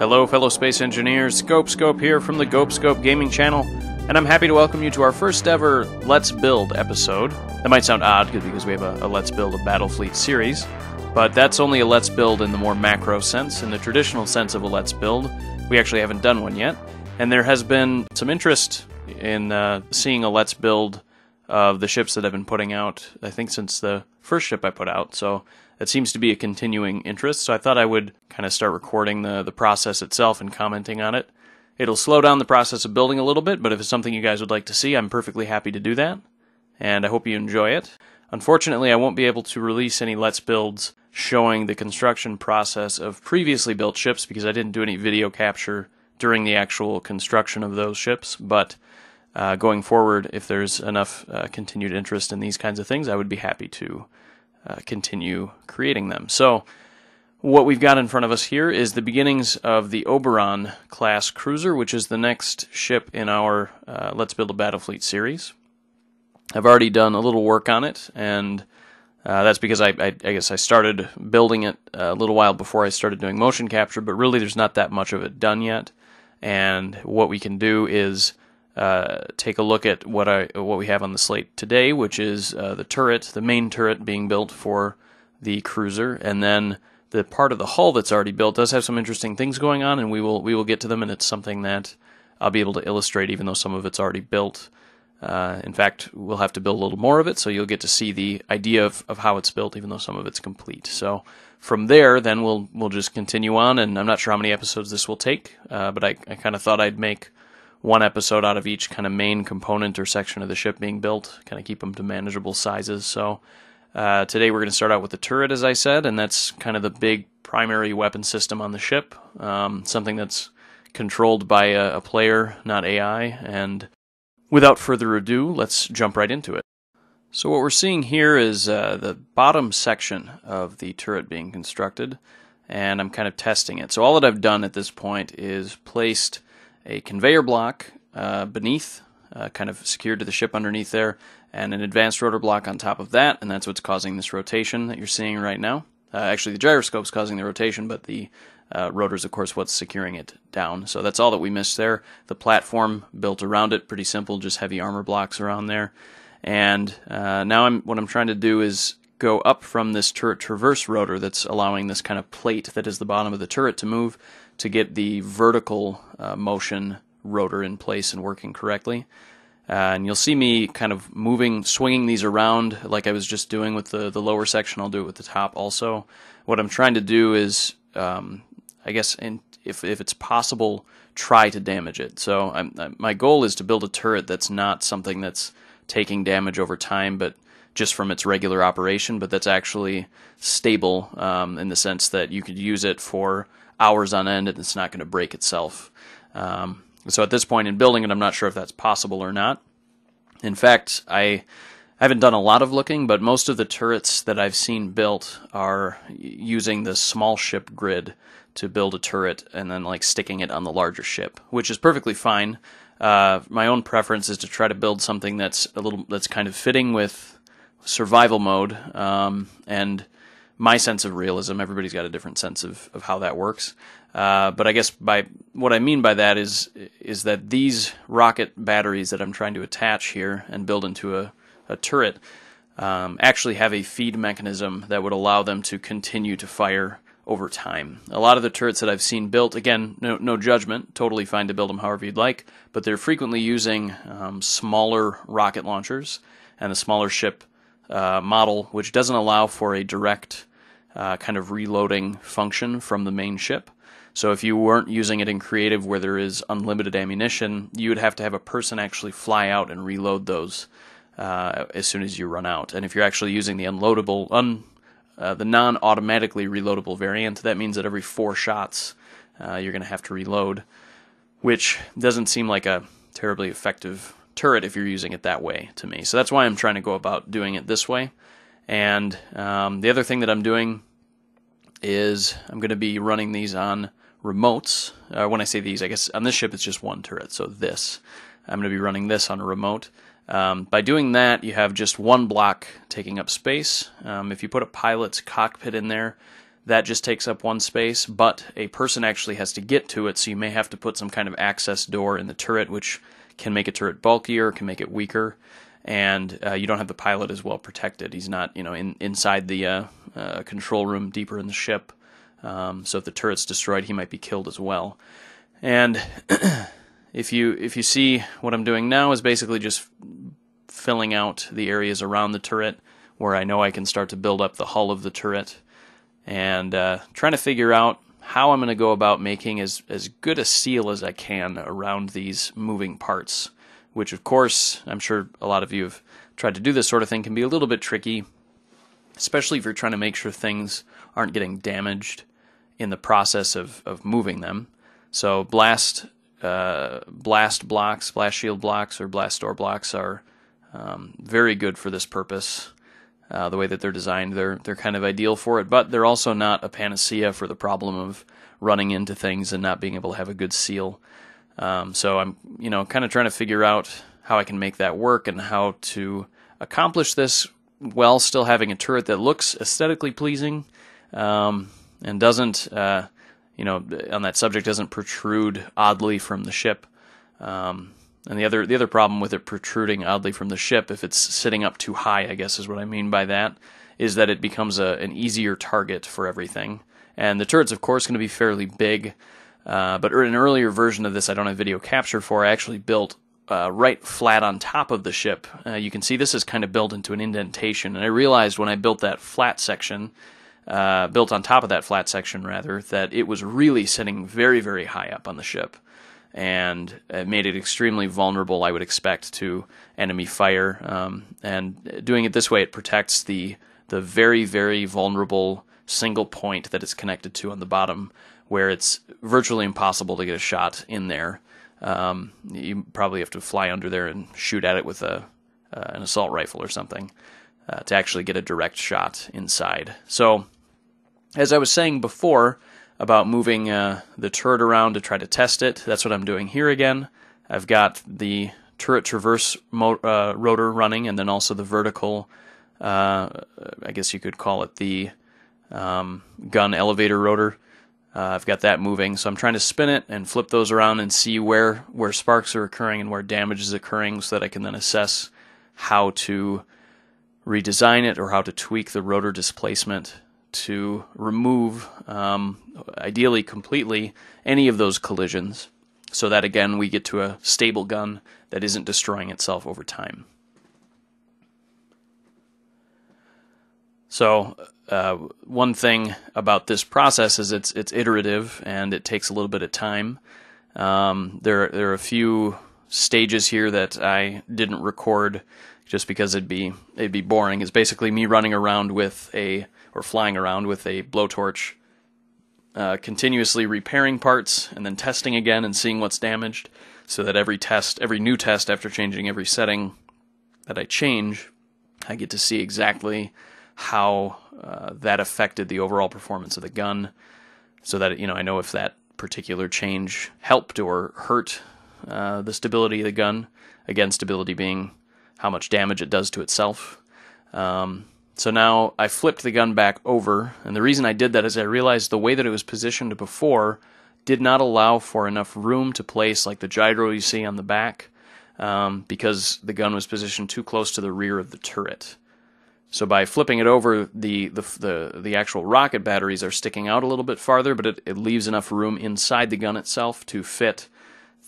Hello fellow space engineers, Gopescope here from the Gopescope gaming channel, and I'm happy to welcome you to our first ever Let's Build episode. That might sound odd because we have a Let's Build a Battlefleet series, but that's only a Let's Build in the more macro sense. In the traditional sense of a Let's Build, we actually haven't done one yet, and there has been some interest in seeing a Let's Build of the ships that I've been putting out, I think since the first ship I put out, so it seems to be a continuing interest, so I thought I would kind of start recording the process itself and commenting on it. It'll slow down the process of building a little bit, but if it's something you guys would like to see, I'm perfectly happy to do that, and I hope you enjoy it. Unfortunately, I won't be able to release any Let's Builds showing the construction process of previously built ships because I didn't do any video capture during the actual construction of those ships, but going forward, if there's enough continued interest in these kinds of things, I would be happy to continue creating them. So what we've got in front of us here is the beginnings of the Oberon Class Cruiser, which is the next ship in our Let's Build a Battlefleet series. I've already done a little work on it, and that's because I guess I started building it a little while before I started doing motion capture, but really there's not that much of it done yet. And what we can do is take a look at what we have on the slate today, which is the turret, the main turret being built for the cruiser, and then the part of the hull that's already built does have some interesting things going on, and we will get to them, and it's something that I'll be able to illustrate, even though some of it's already built. In fact, we'll have to build a little more of it, so you'll get to see the idea of how it's built, even though some of it's complete. So from there, then we'll just continue on, and I'm not sure how many episodes this will take, but I kind of thought I'd make one episode out of each kind of main component or section of the ship being built, kind of keep them to manageable sizes. So today we're going to start out with the turret, as I said, and that's kind of the big primary weapon system on the ship, something that's controlled by a player, not AI. And without further ado, let's jump right into it. So what we're seeing here is the bottom section of the turret being constructed, and I'm kind of testing it. So all that I've done at this point is placed a conveyor block beneath, kind of secured to the ship underneath there, and an advanced rotor block on top of that, and that's what's causing this rotation that you're seeing right now. Actually, the gyroscope's causing the rotation, but the rotor's, of course, what's securing it down. So that's all that we missed there. The platform built around it, pretty simple, just heavy armor blocks around there. And now what I'm trying to do is go up from this turret traverse rotor that's allowing this kind of plate that is the bottom of the turret to move to get the vertical motion rotor in place and working correctly. And you'll see me kind of swinging these around like I was just doing with the lower section. I'll do it with the top also. What I'm trying to do is, I guess, if it's possible, try to damage it. So my goal is to build a turret that's not something that's taking damage over time, but just from its regular operation, but that's actually stable in the sense that you could use it for hours on end and it's not going to break itself. So at this point in building it, I'm not sure if that's possible or not. In fact, I haven't done a lot of looking, but most of the turrets that I've seen built are using the small ship grid to build a turret and then like sticking it on the larger ship, which is perfectly fine. My own preference is to try to build something that's kind of fitting with survival mode and my sense of realism. Everybody's got a different sense of how that works. But I guess what I mean by that is that these rocket batteries that I'm trying to attach here and build into a turret actually have a feed mechanism that would allow them to continue to fire over time. A lot of the turrets that I've seen built, again, no judgment, totally fine to build them however you'd like, but they're frequently using smaller rocket launchers and a smaller ship model, which doesn't allow for a direct kind of reloading function from the main ship. So if you weren't using it in creative where there is unlimited ammunition, you would have to have a person actually fly out and reload those as soon as you run out. And if you're actually using the the non-automatically reloadable variant, that means that every 4 shots you're going to have to reload, which doesn't seem like a terribly effective turret if you're using it that way to me. So that's why I'm trying to go about doing it this way. And the other thing that I'm doing is I'm going to be running these on remotes. When I say these, I guess on this ship it's just one turret, so this. I'm going to be running this on a remote. By doing that, you have just one block taking up space. If you put a pilot's cockpit in there, that just takes up one space, but a person actually has to get to it, so you may have to put some kind of access door in the turret, which can make a turret bulkier, can make it weaker, and you don't have the pilot as well protected. He's not, inside the control room deeper in the ship, so if the turret's destroyed, he might be killed as well. And if you see what I'm doing now is basically just filling out the areas around the turret where I know I can start to build up the hull of the turret, and trying to figure out how I'm going to go about making as good a seal as I can around these moving parts, which of course, I'm sure a lot of you have tried to do this sort of thing, can be a little bit tricky, especially if you're trying to make sure things aren't getting damaged in the process of moving them. So blast blocks, blast shield blocks, or blast door blocks are very good for this purpose. The way that they're designed, they're kind of ideal for it, but they're also not a panacea for the problem of running into things and not being able to have a good seal. So I'm, kind of trying to figure out how I can make that work and how to accomplish this while still having a turret that looks aesthetically pleasing, and doesn't, on that subject, doesn't protrude oddly from the ship. And the other problem with it protruding oddly from the ship, if it's sitting up too high, I guess is what I mean by that, is that it becomes an easier target for everything. And the turret's, of course, going to be fairly big, but in an earlier version of this I don't have video capture for, I actually built right flat on top of the ship. You can see this is kind of built into an indentation, and I realized when I built that flat section, built on top of that flat section, rather, that it was really sitting very, very high up on the ship. And it made it extremely vulnerable, I would expect, to enemy fire. And doing it this way, it protects the very, very vulnerable single point that it's connected to on the bottom, where it's virtually impossible to get a shot in there. You probably have to fly under there and shoot at it with an assault rifle or something to actually get a direct shot inside. So, as I was saying before, about moving the turret around to try to test it. That's what I'm doing here again. I've got the turret traverse rotor running, and then also the vertical, I guess you could call it the gun elevator rotor. I've got that moving, so I'm trying to spin it and flip those around and see where sparks are occurring and where damage is occurring, so that I can then assess how to redesign it or how to tweak the rotor displacement to remove, ideally completely, any of those collisions, so that again we get to a stable gun that isn't destroying itself over time. So one thing about this process is it's iterative, and it takes a little bit of time. There are a few stages here that I didn't record just because it'd be boring. It's basically me running around flying around with a blowtorch, continuously repairing parts and then testing again and seeing what's damaged, so that every new test after changing every setting that I change, I get to see exactly how that affected the overall performance of the gun, so that I know if that particular change helped or hurt the stability of the gun. Again, stability being how much damage it does to itself. So now I flipped the gun back over, and the reason I did that is I realized the way that it was positioned before did not allow for enough room to place like the gyro you see on the back, because the gun was positioned too close to the rear of the turret. So by flipping it over, the actual rocket batteries are sticking out a little bit farther, but it leaves enough room inside the gun itself to fit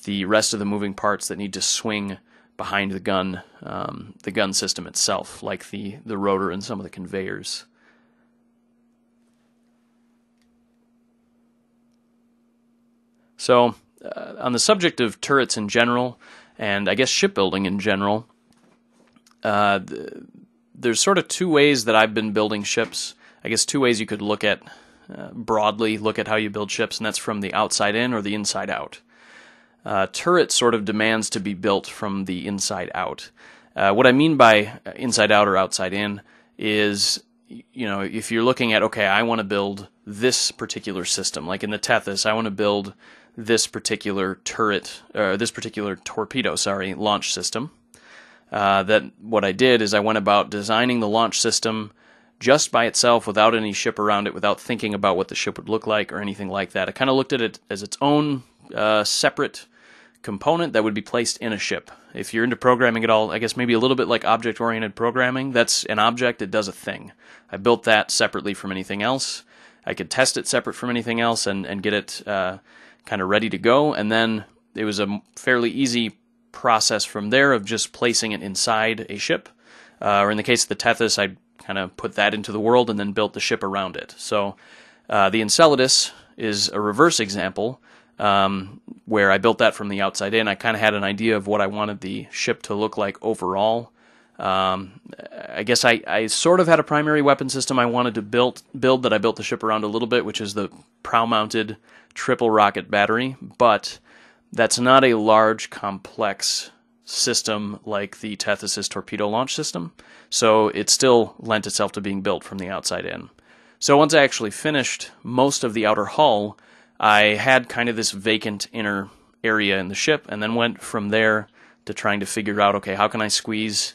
the rest of the moving parts that need to swing behind the gun system itself, like the rotor and some of the conveyors. So, on the subject of turrets in general, and I guess shipbuilding in general, there's sort of two ways that I've been building ships. I guess two ways you could look at, broadly look at how you build ships, and that's from the outside in or the inside out. Turret sort of demands to be built from the inside out. What I mean by inside out or outside in is, if you're looking at, okay, I want to build this particular system, like in the Tethys, I want to build this particular turret, this particular torpedo, launch system. That what I did is I went about designing the launch system just by itself without any ship around it, without thinking about what the ship would look like or anything like that. I kind of looked at it as its own separate component that would be placed in a ship. If you're into programming at all, I guess maybe a little bit like object-oriented programming, that's an object, it does a thing. I built that separately from anything else. I could test it separate from anything else and get it kind of ready to go, and then it was a fairly easy process from there of just placing it inside a ship. Or in the case of the Tethys, I kind of put that into the world and then built the ship around it. So the Enceladus is a reverse example, where I built that from the outside in. I kind of had an idea of what I wanted the ship to look like overall. I guess I sort of had a primary weapon system I wanted to build that I built the ship around a little bit, which is the prow-mounted triple rocket battery, but that's not a large, complex system like the Tethys' torpedo launch system, so it still lent itself to being built from the outside in. So once I actually finished most of the outer hull, I had kind of this vacant inner area in the ship, and then went from there to trying to figure out, okay, how can I squeeze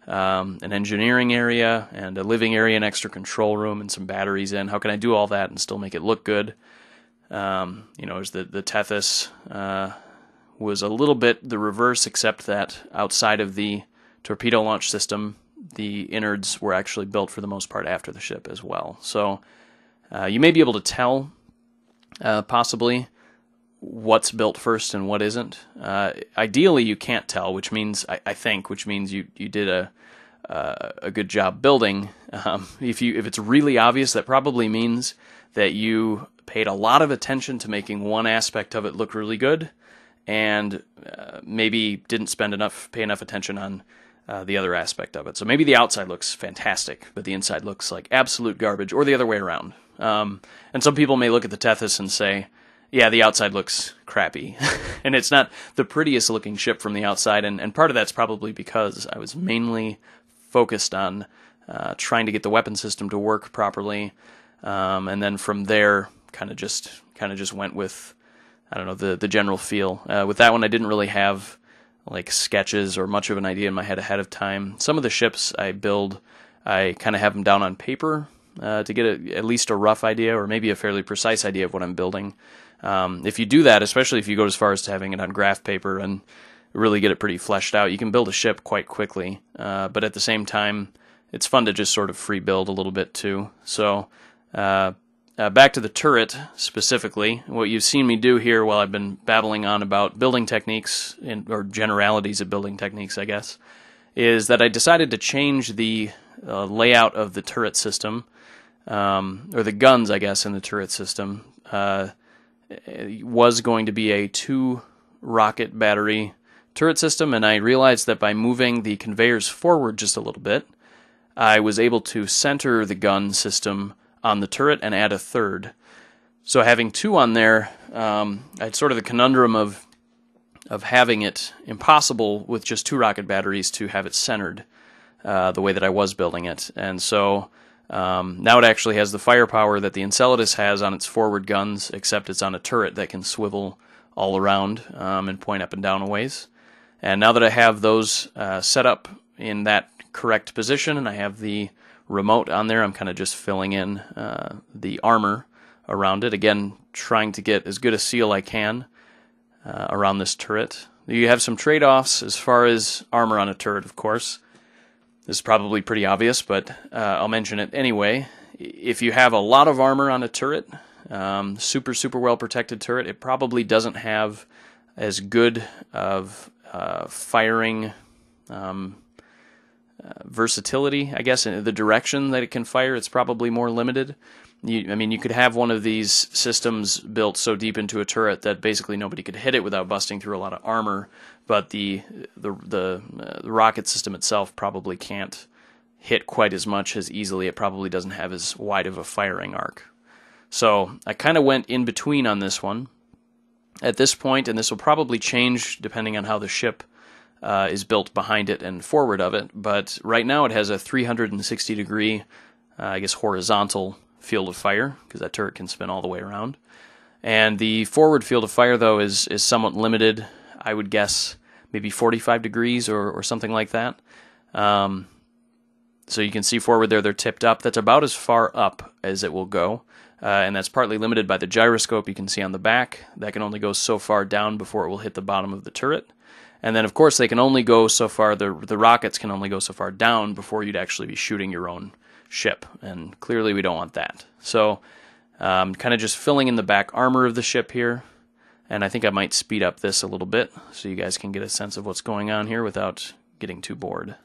an engineering area and a living area, an extra control room, and some batteries in? How can I do all that and still make it look good? As the Tethys was a little bit the reverse, except that outside of the torpedo launch system, the innards were actually built for the most part after the ship as well. So you may be able to tell possibly what's built first and what isn't. Ideally, you can't tell, which means which means you did a good job building. If it's really obvious, that probably means that you paid a lot of attention to making one aspect of it look really good, and maybe didn't pay enough attention on the other aspect of it. So maybe the outside looks fantastic, but the inside looks like absolute garbage, or the other way around. And some people may look at the Tethys and say, yeah, the outside looks crappy. And it's not the prettiest looking ship from the outside, and part of that's probably because I was mainly focused on trying to get the weapon system to work properly, and then from there kind of just went with, I don't know, the general feel. With that one, I didn't really have like sketches or much of an idea in my head ahead of time. Some of the ships I build, I kind of have them down on paper to get at least a rough idea, or maybe a fairly precise idea of what I'm building. If you do that, especially if you go as far as to having it on graph paper and really get it pretty fleshed out, you can build a ship quite quickly. But at the same time, it's fun to just sort of free build a little bit too. So back to the turret specifically, what you've seen me do here while I've been babbling on about building techniques, or generalities of building techniques, I guess, is that I decided to change the layout of the turret system, or the guns, I guess, in the turret system. It was going to be a 2-rocket battery turret system, and I realized that by moving the conveyors forward just a little bit, I was able to center the gun system on the turret and add a third. So having 2 on there, I had sort of the conundrum of having it impossible with just 2 rocket batteries to have it centered the way that I was building it. And so now it actually has the firepower that the Enceladus has on its forward guns, except it's on a turret that can swivel all around and point up and down a ways. And now that I have those set up in that correct position, and I have the remote on there, I'm kind of just filling in the armor around it. Again, trying to get as good a seal I can around this turret. You have some trade-offs as far as armor on a turret, of course. This is probably pretty obvious, but I'll mention it anyway. If you have a lot of armor on a turret, super well protected turret, it probably doesn't have as good of firing versatility, I guess, in the direction that it can fire. It's probably more limited. You could have one of these systems built so deep into a turret that basically nobody could hit it without busting through a lot of armor, but the rocket system itself probably can't hit quite as much as easily. It probably doesn't have as wide of a firing arc. So I kind of went in between on this one. At this point, and this will probably change depending on how the ship is built behind it and forward of it, but right now it has a 360-degree, horizontal field of fire, because that turret can spin all the way around. And the forward field of fire, though, is somewhat limited. I would guess maybe 45 degrees or something like that. So you can see forward there, they're tipped up. That's about as far up as it will go. And that's partly limited by the gyroscope you can see on the back. That can only go so far down before it will hit the bottom of the turret. And then, of course, they can only go so far, the rockets can only go so far down before you'd actually be shooting your own ship. And clearly we don't want that. So kind of just filling in the back armor of the ship here. And I think I might speed up this a little bit so you guys can get a sense of what's going on here without getting too bored.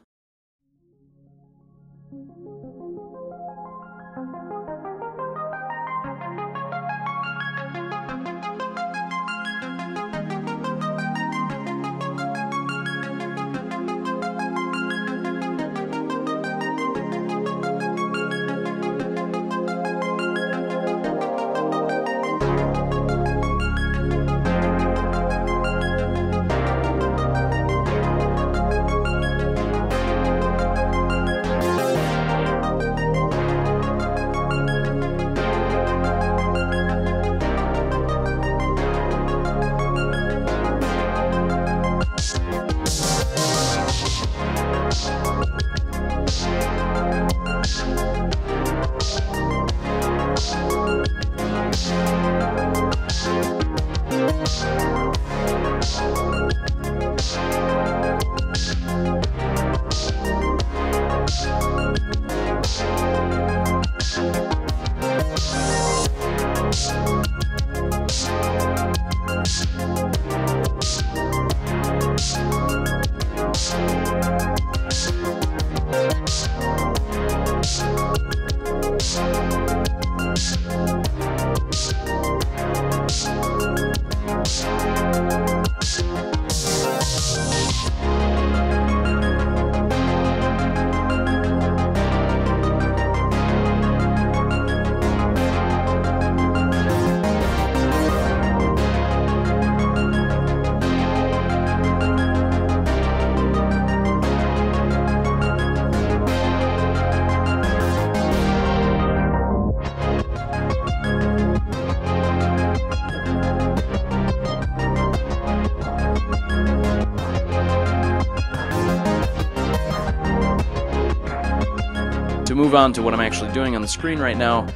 To move on to what I'm actually doing on the screen right now,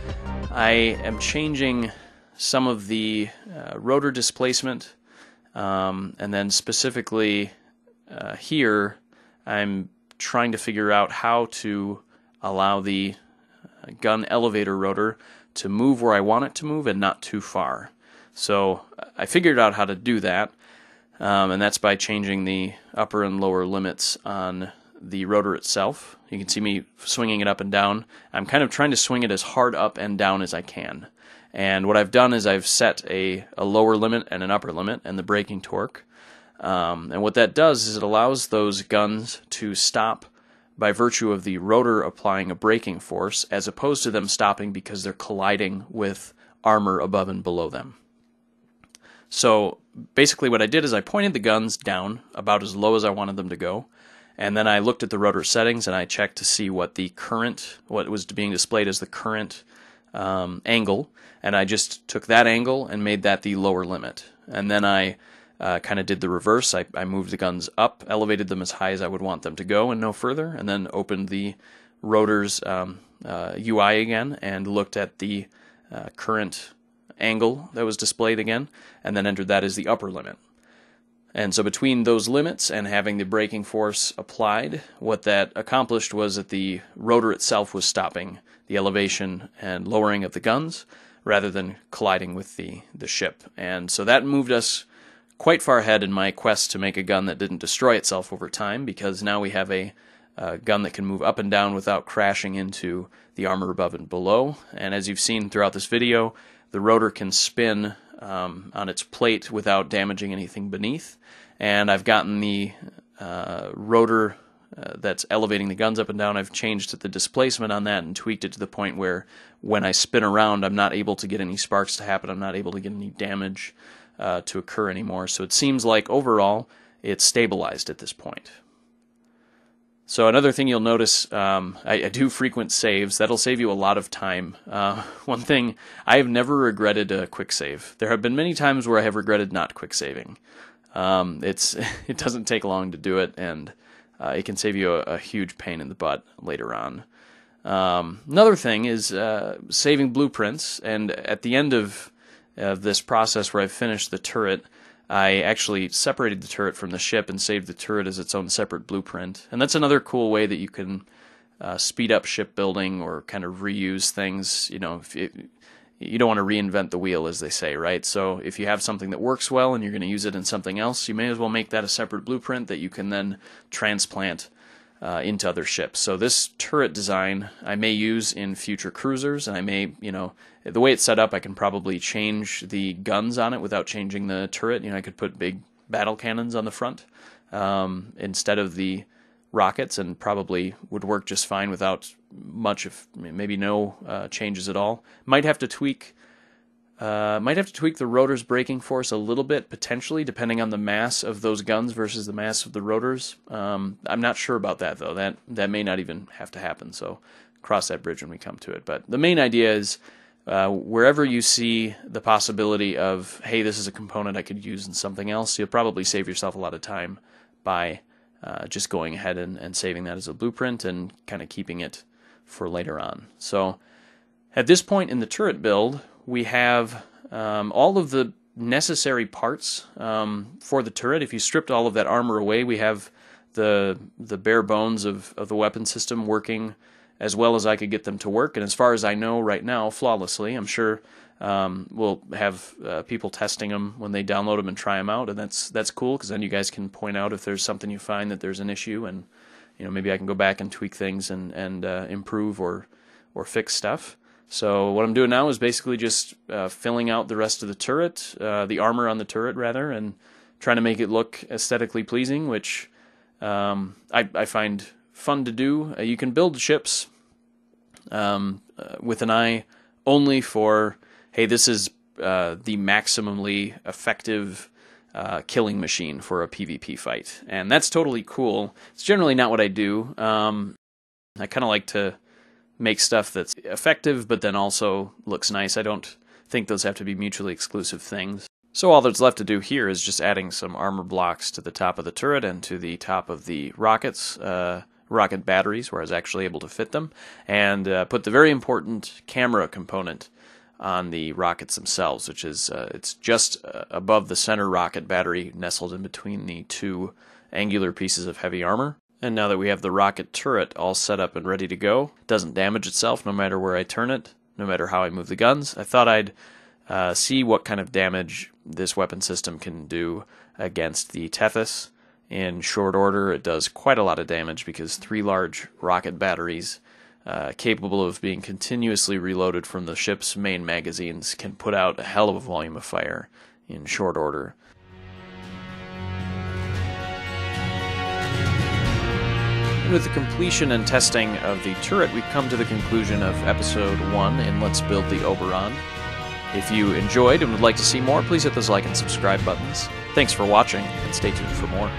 I am changing some of the rotor displacement, and then specifically here I'm trying to figure out how to allow the gun elevator rotor to move where I want it to move and not too far. So I figured out how to do that, and that's by changing the upper and lower limits on the rotor itself. You can see me swinging it up and down. I'm kind of trying to swing it as hard up and down as I can. And what I've done is I've set a lower limit and an upper limit and the braking torque. And what that does is it allows those guns to stop by virtue of the rotor applying a braking force, as opposed to them stopping because they're colliding with armor above and below them. So basically what I did is I pointed the guns down about as low as I wanted them to go. And then I looked at the rotor settings and I checked to see what was being displayed as the current angle, and I just took that angle and made that the lower limit. And then I kind of did the reverse. I moved the guns up, elevated them as high as I would want them to go and no further, and then opened the rotor's UI again and looked at the current angle that was displayed again, and then entered that as the upper limit. And so between those limits and having the braking force applied, what that accomplished was that the rotor itself was stopping the elevation and lowering of the guns rather than colliding with the ship. And so that moved us quite far ahead in my quest to make a gun that didn't destroy itself over time, because now we have a gun that can move up and down without crashing into the armor above and below. And as you've seen throughout this video, the rotor can spin on its plate without damaging anything beneath. And I've gotten the rotor that's elevating the guns up and down, I've changed the displacement on that and tweaked it to the point where when I spin around, I'm not able to get any sparks to happen, I'm not able to get any damage to occur anymore. So it seems like overall it's stabilized at this point. So another thing you'll notice, I do frequent saves. That'll save you a lot of time. One thing, I have never regretted a quick save. There have been many times where I have regretted not quick saving. It doesn't take long to do it, and it can save you a huge pain in the butt later on. Another thing is saving blueprints, and at the end of this process where I've finished the turret, I actually separated the turret from the ship and saved the turret as its own separate blueprint. And that's another cool way that you can speed up shipbuilding or kind of reuse things. You know, you don't want to reinvent the wheel, as they say, right? So if you have something that works well and you're going to use it in something else, you may as well make that a separate blueprint that you can then transplant into other ships. So this turret design I may use in future cruisers, and I may, you know, the way it's set up, I can probably change the guns on it without changing the turret. You know, I could put big battle cannons on the front instead of the rockets, and probably would work just fine without much, if maybe no changes at all. Might have to tweak the rotor's braking force a little bit, potentially, depending on the mass of those guns versus the mass of the rotors. I'm not sure about that, though. That may not even have to happen, so cross that bridge when we come to it. But the main idea is, wherever you see the possibility of, hey, this is a component I could use in something else, you'll probably save yourself a lot of time by just going ahead and saving that as a blueprint and kind of keeping it for later on. So at this point in the turret build, we have all of the necessary parts for the turret. If you stripped all of that armor away, we have the bare bones of the weapon system working as well as I could get them to work, and as far as I know right now, flawlessly. I'm sure we'll have people testing them when they download them and try them out, and that's cool, because then you guys can point out if there's something you find that there's an issue, and you know, maybe I can go back and tweak things and improve or fix stuff. So what I'm doing now is basically just filling out the rest of the turret, the armor on the turret rather, and trying to make it look aesthetically pleasing, which I find fun to do. You can build ships with an eye only for, hey, this is the maximally effective killing machine for a PvP fight, and that's totally cool. It's generally not what I do. I kind of like to make stuff that's effective but then also looks nice. I don't think those have to be mutually exclusive things. So all that's left to do here is just adding some armor blocks to the top of the turret and to the top of the rockets, rocket batteries, where I was actually able to fit them, and put the very important camera component on the rockets themselves, which is it's just above the center rocket battery, nestled in between the two angular pieces of heavy armor. And now that we have the rocket turret all set up and ready to go, it doesn't damage itself no matter where I turn it, no matter how I move the guns. I thought I'd see what kind of damage this weapon system can do against the Tethys. In short order, it does quite a lot of damage because 3 large rocket batteries capable of being continuously reloaded from the ship's main magazines can put out a hell of a volume of fire in short order. And with the completion and testing of the turret, we've come to the conclusion of Episode 1 in Let's Build the Oberon. If you enjoyed and would like to see more, please hit those like and subscribe buttons. Thanks for watching, and stay tuned for more.